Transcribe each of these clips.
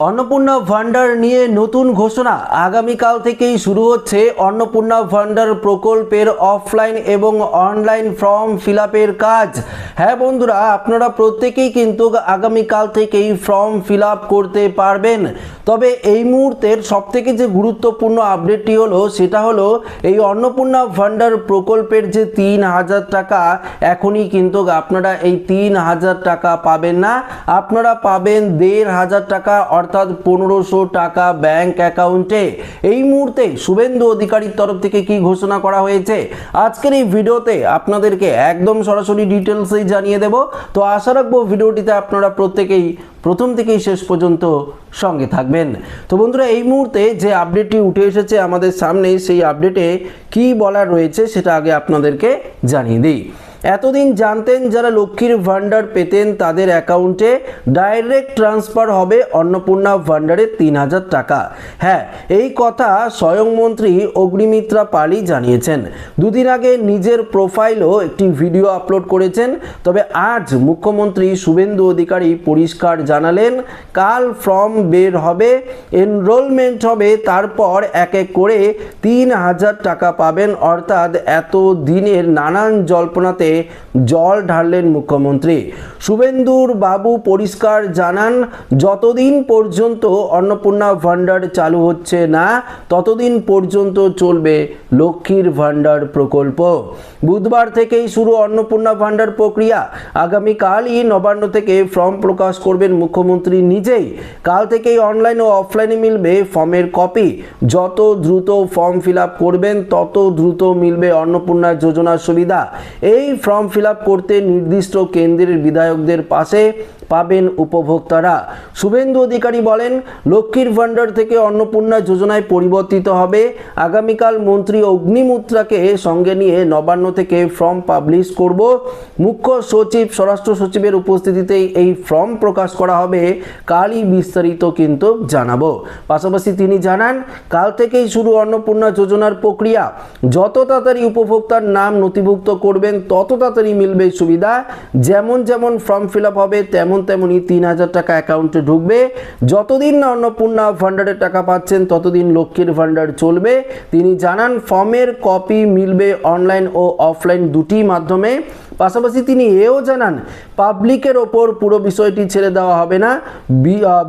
अन्नपूर्णा भांडार निये नतून घोषणा आगामीकाल থেকেই शुरू হচ্ছে अन्नपूर्णा भांडार प्रकल्पेर অফলাইন এবং অনলাইন ফর্ম ফিলআপের কাজ। হ্যাঁ বন্ধুরা, আপনারা প্রত্যেকেই কিন্তু আগামীকাল থেকেই ফর্ম ফিলআপ করতে পারবেন। তবে এই মুহূর্তের সবথেকে যে গুরুত্বপূর্ণ আপডেটটি হলো সেটা হলো এই अन्नपूर्णा भांडार প্রকল্পের যে 3000 টাকা, এখনই কিন্তু আপনারা এই 3000 টাকা পাবেন না, আপনারা পাবেন 1500 টাকা অর্থাৎ 1500 টাকা ব্যাংক অ্যাকাউন্টে। এই মুহূর্তে শুভেন্দু অধিকারীর তরফ থেকে কি ঘোষণা করা হয়েছে আজকের এই ভিডিওতে আপনাদেরকে একদম সরাসরি ডিটেলসেই জানিয়ে দেব। তো আশা রাখবো ভিডিওটিতে আপনারা প্রত্যেকেই প্রথম থেকেই শেষ পর্যন্ত সঙ্গে থাকবেন। তো বন্ধুরা, এই মুহূর্তে যে আপডেটটি উঠে এসেছে আমাদের সামনে, সেই আপডেটে কি বলার রয়েছে সেটা আগে আপনাদেরকে জানিয়ে দিই। এতদিন জানতেন যারা লক্ষ্মীর ভান্ডার পেতেন তাদের অ্যাকাউন্টে ডাইরেক্ট ট্রান্সফার হবে अन्नपूर्णा ভান্ডারের 3000 টাকা। হ্যাঁ, এই কথা স্বয়ং মন্ত্রী অগ্নিমিত্রা পালই জানিয়েছেন। দুদিন আগে নিজের প্রোফাইলও একটি ভিডিও আপলোড করেছেন। তবে আজ মুখ্যমন্ত্রী শুভেন্দু অধিকারী পরিষ্কার জানালেন কাল ফর্ম বের হবে, এনরোলমেন্ট হবে, তারপর এক এক করে 3000 টাকা পাবেন। অর্থাৎ এত দিনের নানান জল্পনাতে জল ঢাললেন মুখ্যমন্ত্রী। শুভেন্দুর বাবু পরিষ্কার জানান যতদিন পর্যন্ত अन्नपूर्णा ভান্ডার চালু হচ্ছে না ততদিন পর্যন্ত চলবে লক্ষ্মীর ভান্ডার প্রকল্প। বুধবার থেকেই শুরু अन्नपूर्णा ভান্ডার প্রক্রিয়া। আগামীকালই নবান্ন থেকে ফর্ম প্রকাশ করবেন মুখ্যমন্ত্রী নিজেই। কাল থেকেই অনলাইন ও অফলাইনে মিলবে ফর্মের কপি। যত দ্রুত ফর্ম ফিল আপ করবেন তত দ্রুত মিলবে अन्नपूर्णा যোজনার সুবিধা। এই ফর্ম ফিল আপ করতে নির্দিষ্ট কেন্দ্রের বিধায়কদের পাশে পাবেন উপভোক্তারা। শুভেন্দু অধিকারী বলেন লক্ষ্মীর ভান্ডার থেকে अन्नपूर्णा যোজনায় পরিবর্তিত হবে। আগামীকাল মন্ত্রী অগ্নিমিত্রাকে সঙ্গে নিয়ে নবান্ন থেকে ফর্ম পাবলিশ করব। মুখ্য সচিব স্বরাষ্ট্র সচিবের উপস্থিতিতে এই ফর্ম প্রকাশ করা হবে। কালই বিস্তারিত কিন্তু জানাবো। পাশাপাশি তিনি জানান কাল থেকেই শুরু अन्नपूर्णा যোজনার প্রক্রিয়া। যত তাড়াতাড়ি উপভোক্তার নাম নথিভুক্ত করবেন তত তাড়াতাড়ি মিলবে সুবিধা। যেমন যেমন ফর্ম ফিল আপ হবে তেমনি 3000 টাকা অ্যাকাউন্টে ঢুকবে। যতদিন না अन्नपूर्णा ভান্ডারের টাকা পাচ্ছেন ততদিন লক্ষ্মীর ভান্ডার চলবে। তিনি জানান ফর্মের কপি মিলবে অনলাইন ও অফলাইন দুটি মাধ্যমে। পাশাপাশি তিনি এও জানান পাবলিকের ওপর পুরো বিষয়টি ছেড়ে দেওয়া হবে না,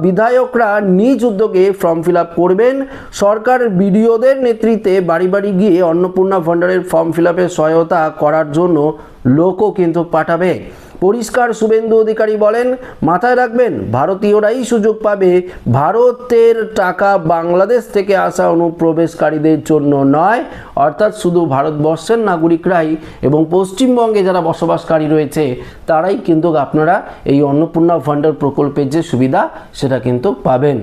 বিধায়করা নিজ উদ্যোগে ফর্ম ফিল আপ করবেন। সরকার বিডিওদের নেতৃত্বে বাড়ি বাড়ি গিয়ে अन्नपूर्णा ভান্ডারের ফর্ম ফিল আপে সহায়তা করার জন্য লোকও কিন্তু পাঠাবে। পরিষ্কার শুভেন্দু অধিকারী বলেন মাথায় রাখবেন ভারতীয়রাই সুযোগ পাবে, ভারতের টাকা বাংলাদেশ থেকে আসা অনুপ্রবেশকারীদের জন্য নয়। অর্থাৎ শুধু ভারতবর্ষের নাগরিকরাই এবং পশ্চিমবঙ্গে যারা বসবাসকারী রয়েছে তারাই কিন্তু আপনারা এই अन्नपूर्णा ভান্ডার প্রকল্পের যে সুবিধা সেটা কিন্তু পাবেন।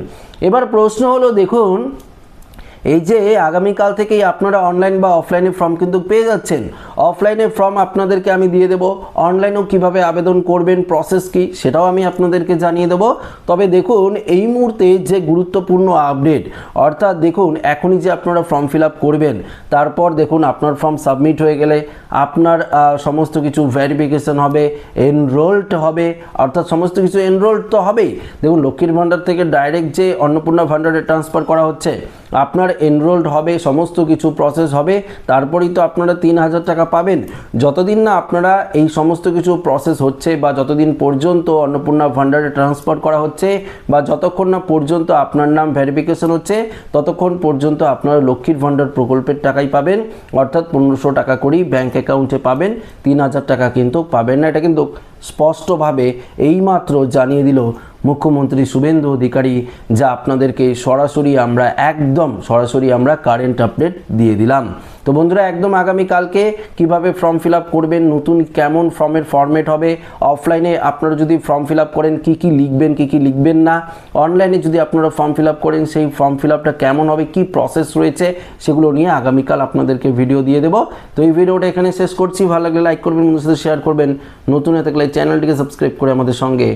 এবার প্রশ্ন হলো, দেখুন এই যে আগামীকাল থেকেই আপনারা অনলাইন বা অফলাইনে ফর্ম কিন্তু পেয়ে যাচ্ছেন। অফলাইনে ফর্ম আপনাদেরকে আমি দিয়ে দেব, অনলাইনেও কিভাবে আবেদন করবেন, প্রসেস কি সেটাও আমি আপনাদেরকে জানিয়ে দেব। তবে দেখুন এই মুহূর্তে যে গুরুত্বপূর্ণ আপডেট, অর্থাৎ দেখুন এখনই যে আপনারা ফর্ম ফিল আপ করবেন, তারপর দেখুন আপনার ফর্ম সাবমিট হয়ে গেলে আপনার সমস্ত কিছু ভেরিফিকেশন হবে, এনরোলড হবে, অর্থাৎ সমস্ত কিছু এনরোলড তো হবেই। দেখুন লক্ষ্মীর ভান্ডার থেকে ডাইরেক্ট যে अन्नपूर्णा ভান্ডারে ট্রান্সফার করা হচ্ছে, আপনার এনরোলড হবে, সমস্ত কিছু প্রসেস হবে, তারপরেই তো আপনারা 3000 টাকা পাবেন। যতদিন না আপনারা এই সমস্ত কিছু প্রসেস হচ্ছে বা যতদিন পর্যন্ত अन्नपूर्णा ভান্ডারে ট্রান্সফার করা হচ্ছে বা যতক্ষণ না পর্যন্ত আপনার নাম ভেরিফিকেশন হচ্ছে ততক্ষণ পর্যন্ত আপনারা লক্ষ্মীর ভান্ডার প্রকল্পের টাকাই পাবেন। অর্থাৎ 1500 টাকা করেই ব্যাংক অ্যাকাউন্টে পাবেন, 3000 টাকা কিন্তু পাবেন না। এটা কিন্তু স্পষ্টভাবে এইমাত্র জানিয়ে দিল মুখ্যমন্ত্রী শুভেন্দু অধিকারী, যা আপনাদেরকে সরাসরি আমরা কারেন্ট আপডেট দিয়ে দিলাম। তো বন্ধুরা, একদম আগামীকালকে কিভাবে ফর্ম ফিল আপ করবেন, নতুন কেমন ফর্মের ফরম্যাট হবে, অফলাইনে আপনারা যদি ফর্ম ফিল আপ করেন কী কী লিখবেন কী কী লিখবেন না, অনলাইনে যদি আপনারা ফর্ম ফিল আপ করেন সেই ফর্ম ফিল আপটা কেমন হবে, কী প্রসেস রয়েছে সেগুলো নিয়ে আগামীকাল আপনাদেরকে ভিডিও দিয়ে দেবো। তো এই ভিডিওটা এখানে শেষ করছি। ভালো লাগলে লাইক করবেন, বন্ধুদের সাথে শেয়ার করবেন, নতুন হয়ে থাকলে চ্যানেলটিকে সাবস্ক্রাইব করে আমাদের সঙ্গে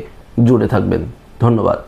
জুড়ে থাকবেন। ধন্যবাদ।